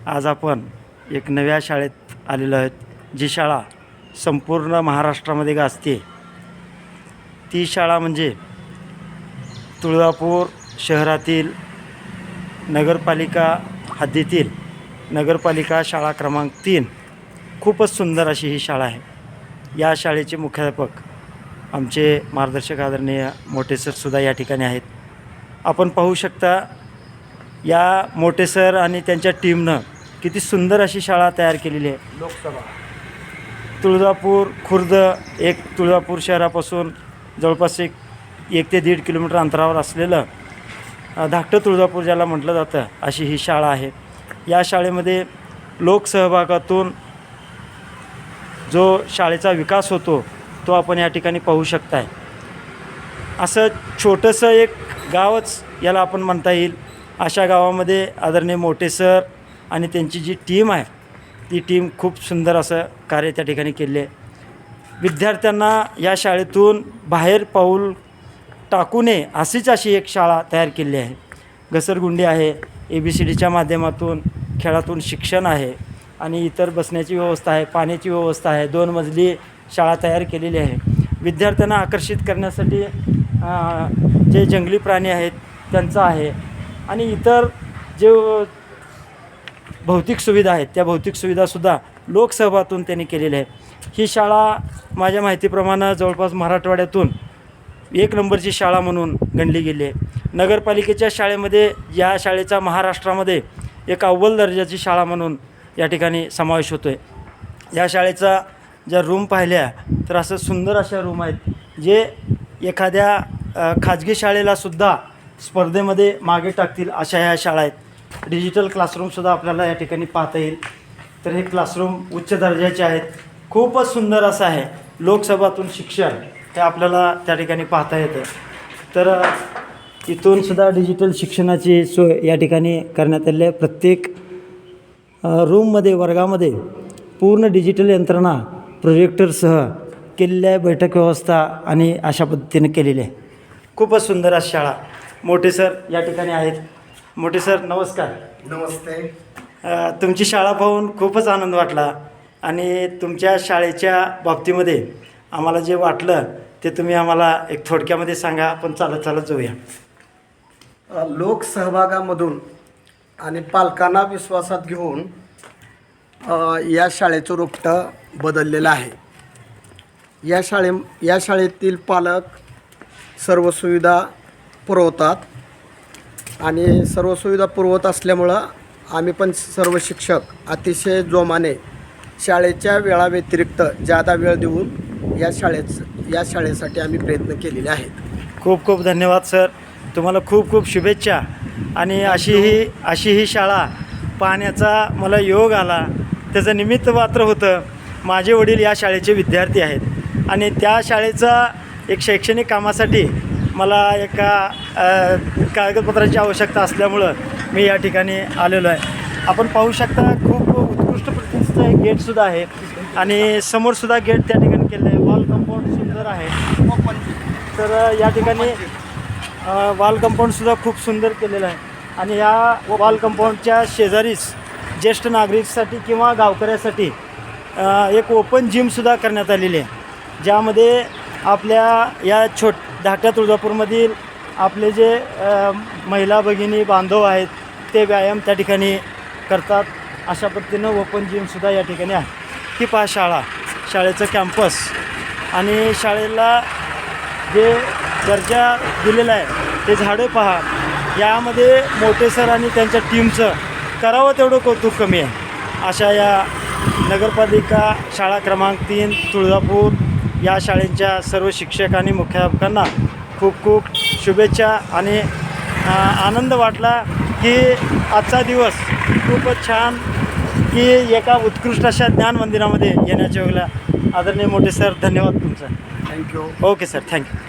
आज आपण एक नव्या शाळेत आलेलो आहोत, जी शाळा संपूर्ण महाराष्ट्रामध्ये गाजते. ती शाळा म्हणजे तुळजापूर शहरातील नगरपालिका हद्दीतील नगरपालिका शाळा क्रमांक 3. खूपच सुंदर अशी ही शाळा आहे. या शाळेचे मुख्याध्यापक आमचे मार्गदर्शक आदरणीय मोठे सरसुद्धा या ठिकाणी आहेत. आपण पाहू शकता या मोठे सर आणि त्यांच्या टीमनं किती सुंदर अशी शाळा तयार केलेली आहे. लोकसभा तुळजापूर खुर्द तुळजापूर शहरापासून जवळपास 1 ते 1.5 किलोमीटर अंतरावर असलेलं धाकटं तुळजापूर ज्याला म्हटलं जातं अशी ही शाळा आहे. या शाळेमध्ये लोकसहभागातून जो शाळेचा विकास होतो तो आपण या ठिकाणी पाहू शकताय. असं छोटंसं एक गावच याला आपण म्हणता येईल. अशा गावामध्ये आदरणीय मोठे सर आणि त्यांची जी टीम आहे ती टीम खूप सुंदर असं कार्य त्या ठिकाणी केले आहे. विद्यार्थ्यांना या शाळेतून बाहेर पाऊल टाकू नये अशी एक शाळा तयार केली आहे. घसरगुंडी आहे, ABCDच्या माध्यमातून खेळातून शिक्षण आहे आणि इतर बसण्याची व्यवस्था आहे, पाण्याची व्यवस्था आहे. 2 मजली शाळा तयार केलेली आहे. विद्यार्थ्यांना आकर्षित करण्यासाठी जे जंगली प्राणी आहेत त्यांचं आहे आणि इतर जे भौतिक सुविधा आहेत त्या भौतिक सुविधासुद्धा लोकसहभागातून त्यांनी केलेल्या आहे. ही शाळा माझ्या माहितीप्रमाणे जवळपास मराठवाड्यातून 1 नंबरची शाळा म्हणून गणली गेली आहे. नगरपालिकेच्या शाळेमध्ये या शाळेचा महाराष्ट्रामध्ये एक अव्वल दर्जाची शाळा म्हणून या ठिकाणी समावेश होतो आहे. या शाळेचा ज्या रूम पाहिल्या तर असं सुंदर अशा रूम आहेत जे एखाद्या खाजगी शाळेलासुद्धा स्पर्धेमध्ये मागे टाकतील अशा ह्या शाळा आहेत. डिजिटल क्लासरूमसुद्धा आपल्याला या ठिकाणी पाहता येईल. तर हे क्लासरूम उच्च दर्जाचे आहेत. खूपच सुंदर असं आहे. लोकसभातून शिक्षण हे आपल्याला त्या ठिकाणी पाहता येतं. तर इथूनसुद्धा डिजिटल शिक्षणाची सोय या ठिकाणी करण्यात आली आहे. प्रत्येक रूममध्ये वर्गामध्ये पूर्ण डिजिटल यंत्रणा प्रोजेक्टरसह केलेली आहे. बैठक व्यवस्था आणि अशा पद्धतीने केलेली आहे. खूपच सुंदर अशी शाळा. मोठे सर या ठिकाणी आहेत. मोठे सर नमस्कार. नमस्ते. तुमची शाळा पाहून खूपच आनंद वाटला आणि तुमच्या शाळेच्या बाबतीमध्ये आम्हाला जे वाटलं ते तुम्ही आम्हाला एक थोडक्यामध्ये सांगा. आपण चालत चालत जाऊया. लोकसहभागामधून आणि पालकांना विश्वासात घेऊन या शाळेचं रोपटं बदललेलं आहे. या शाळेतील पालक सर्व सुविधा पुरवतात आणि सर्व सुविधा पुरवत असल्यामुळं आम्ही पण सर्व शिक्षक अतिशय जोमाने शाळेच्या वेळाव्यतिरिक्त जादा वेळ देऊन या शाळेसाठी आम्ही प्रयत्न केलेले आहेत. खूप खूप धन्यवाद सर. तुम्हाला खूप खूप शुभेच्छा. आणि अशी ही शाळा पाहण्याचा मला योग आला. त्याचं निमित्त मात्र होतं माझे वडील या शाळेचे विद्यार्थी आहेत आणि त्या शाळेचा एक शैक्षणिक कामासाठी मला एका कागदपत्राची आवश्यकता असल्यामुळं मी या ठिकाणी आलेलो आहे. आपण पाहू शकता खूप उत्कृष्ट प्रतीचं एक गेटसुद्धा आहे आणि समोरसुद्धा गेट त्या ठिकाणी केलं आहे. वॉल कंपाऊंड सुंदर आहे. तर या ठिकाणी वॉल कंपाऊंडसुद्धा खूप सुंदर केलेलं आहे आणि या वॉल कंपाऊंडच्या शेजारीच ज्येष्ठ नागरिकसाठी किंवा गावकऱ्यासाठी एक ओपन जिमसुद्धा करण्यात आलेली आहे, ज्यामध्ये आपल्या या धाकट्या तुळजापूरमधील आपले जे महिला भगिनी बांधव आहेत ते व्यायाम त्या ठिकाणी करतात. अशा पद्धतीनं ओपन जिमसुद्धा या ठिकाणी आहे. ही पहा शाळेचं कॅम्पस आणि शाळेला जे दर्जा दिलेला आहे ते झाडं पहा. यामध्ये मोठे सर आणि त्यांच्या टीमचं करावं तेवढं कौतुक कमी आहे. अशा या नगरपालिका शाळा क्रमांक 3 तुळजापूर या शाळेच्या सर्व शिक्षक आणि मुख्याध्यापकांना खूप खूप शुभेच्छा. आणि आनंद वाटला की आजचा दिवस खूपच छान की एका उत्कृष्ट अशा ज्ञान मंदिरामध्ये येण्याच्या वेळेला. आदरणीय मोठे सर धन्यवाद तुमचा. थँक्यू. Okay sir, thank you.